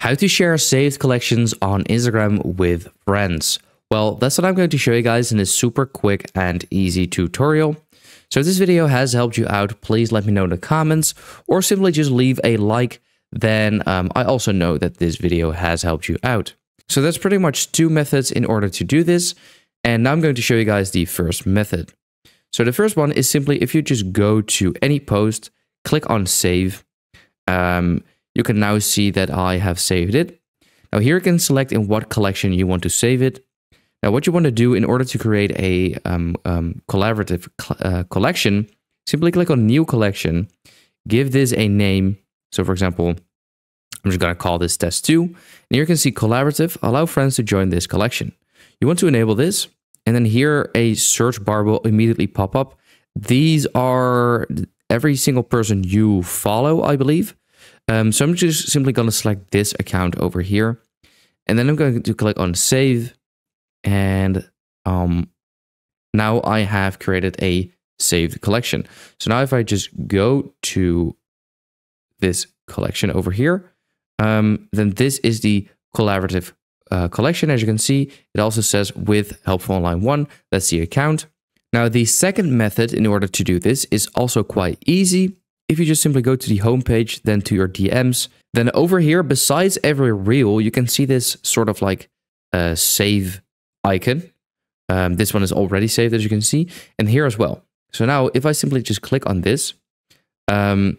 How to share saved collections on Instagram with friends. Well, that's what I'm going to show you guys in this super quick and easy tutorial. So if this video has helped you out, please let me know in the comments or simply just leave a like. Then I also know that this video has helped you out. So that's pretty much two methods in order to do this. And now I'm going to show you guys the first method. So the first one is simply if you just go to any post, click on save. You can now see that I have saved it. Now here you can select in what collection you want to save it. Now what you want to do in order to create a collaborative collection, simply click on new collection, give this a name. So for example, I'm just going to call this test 2. And here you can see collaborative, allow friends to join this collection. You want to enable this, and then here a search bar will immediately pop up. These are every single person you follow, I believe. So I'm just simply going to select this account over here, and then I'm going to click on save, and now I have created a saved collection. So now if I just go to this collection over here, then this is the collaborative collection. As you can see, it also says with Helpful Online 1, that's the account. Now the second method in order to do this is also quite easy. If you just simply go to the home page, then to your DMs, then over here, besides every reel, you can see this sort of like save icon. This one is already saved, as you can see, and here as well. So now if I simply just click on this, you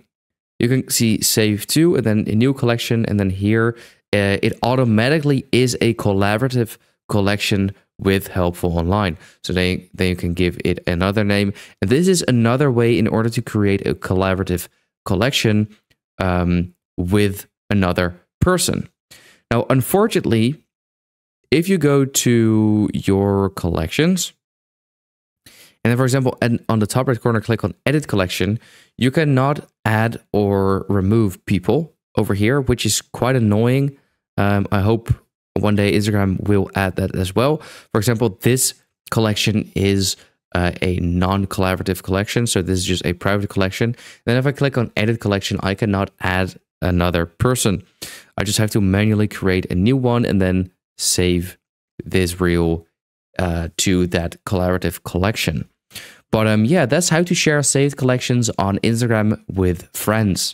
can see save to, and then a new collection, and then here it automatically is a collaborative collection with Helpful Online. So then you can give it another name. And this is another way in order to create a collaborative collection with another person. Now, unfortunately, if you go to your collections, and then, for example, on the top right corner, click on Edit Collection, you cannot add or remove people over here, which is quite annoying. I hope one day Instagram will add that as well. For example, this collection is a non-collaborative collection. So this is just a private collection. Then if I click on Edit Collection, I cannot add another person. I just have to manually create a new one and then save this reel to that collaborative collection. But yeah, that's how to share saved collections on Instagram with friends.